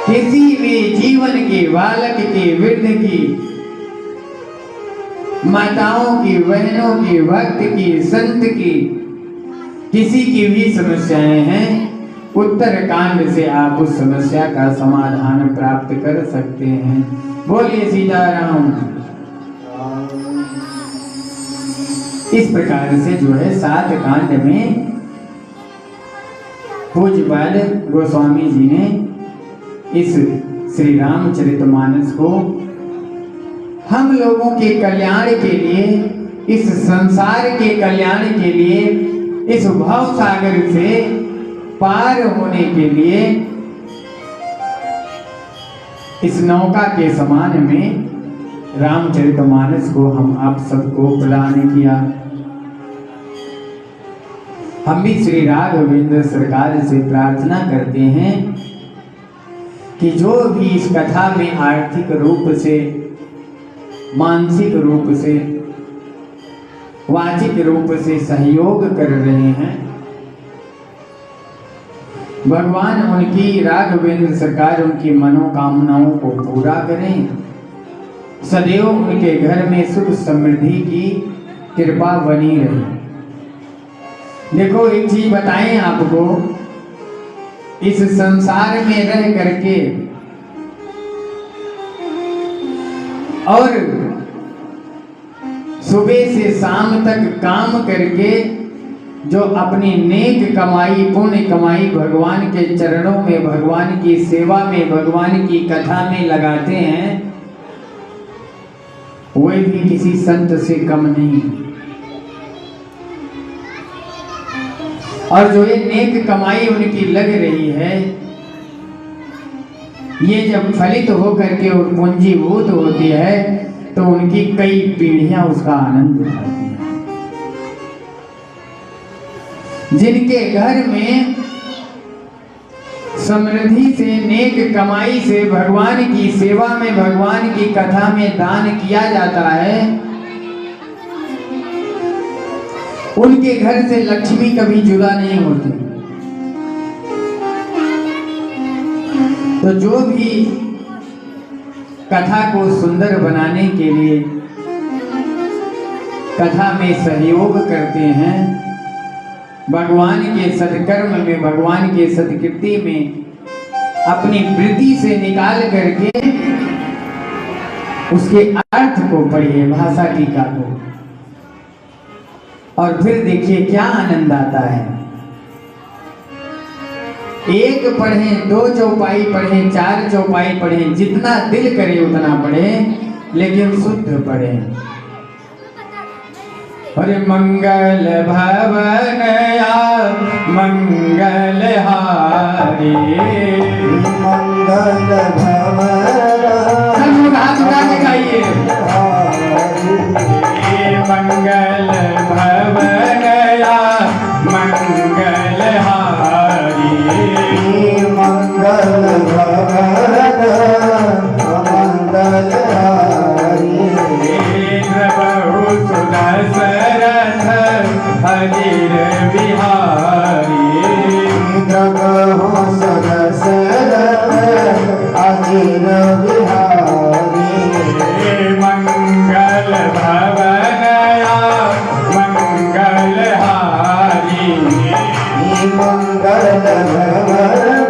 किसी भी जीवन के बालक के वृद्ध की, माताओं की, बहनों की, भक्त की, संत की, किसी की भी समस्याएं हैं, उत्तरकांड से आप उस समस्या का समाधान प्राप्त कर सकते हैं। बोलिए सीताराम। इस प्रकार से जो है 7 कांड में पूज्यपाद गोस्वामी जी ने इस श्री रामचरितमानस को हम लोगों के कल्याण के लिए, इस संसार के कल्याण के लिए, इस भव सागर से पार होने के लिए इस नौका के समान में रामचरितमानस को हम आप सबको प्रदान किया। हम भी श्री राघवेंद्र सरकार से प्रार्थना करते हैं कि जो भी इस कथा में आर्थिक रूप से, मानसिक रूप से, वाचिक रूप से सहयोग कर रहे हैं, भगवान उनकी, राघवेंद्र सरकार उनकी मनोकामनाओं को पूरा करें, सदैव उनके घर में सुख समृद्धि की कृपा बनी रहे। देखो एक चीज बताएं आपको, इस संसार में रह करके और सुबह से शाम तक काम करके जो अपनी नेक कमाई, पुण्य कमाई भगवान के चरणों में, भगवान की सेवा में, भगवान की कथा में लगाते हैं, वे भी किसी संत से कम नहीं। और जो ये नेक कमाई उनकी लग रही है, ये जब फलित होकर के और पूंजीभूत होती है तो उनकी कई पीढ़ियां उसका आनंद उठाती हैं। जिनके घर में समृद्धि से, नेक कमाई से, भगवान की सेवा में, भगवान की कथा में दान किया जाता है, उनके घर से लक्ष्मी कभी जुदा नहीं होती। तो जो भी कथा को सुंदर बनाने के लिए कथा में सहयोग करते हैं, भगवान के सत्कर्म में, भगवान के सत्कृति में अपनी वृत्ति से निकाल करके उसके अर्थ को पढ़िए, भाषा टीका को, और फिर देखिए क्या आनंद आता है। एक पढ़ें, 2 चौपाई पढ़ें, 4 चौपाई पढ़ें, जितना दिल करे उतना पढ़ें, लेकिन शुद्ध पढ़ें। अरे मंगल भवन मंगल हारी, मंगल भवन हाथ उठा के गाइए। मंगल भवन मंगल हारी, मंगल भवन मंगल हारी, प्रभु सुदशरथ हरिर बिहारी, प्रभु सुदशरथ हरिर बिहारी, मंगल भवन मंगल हारी, मंगल भवन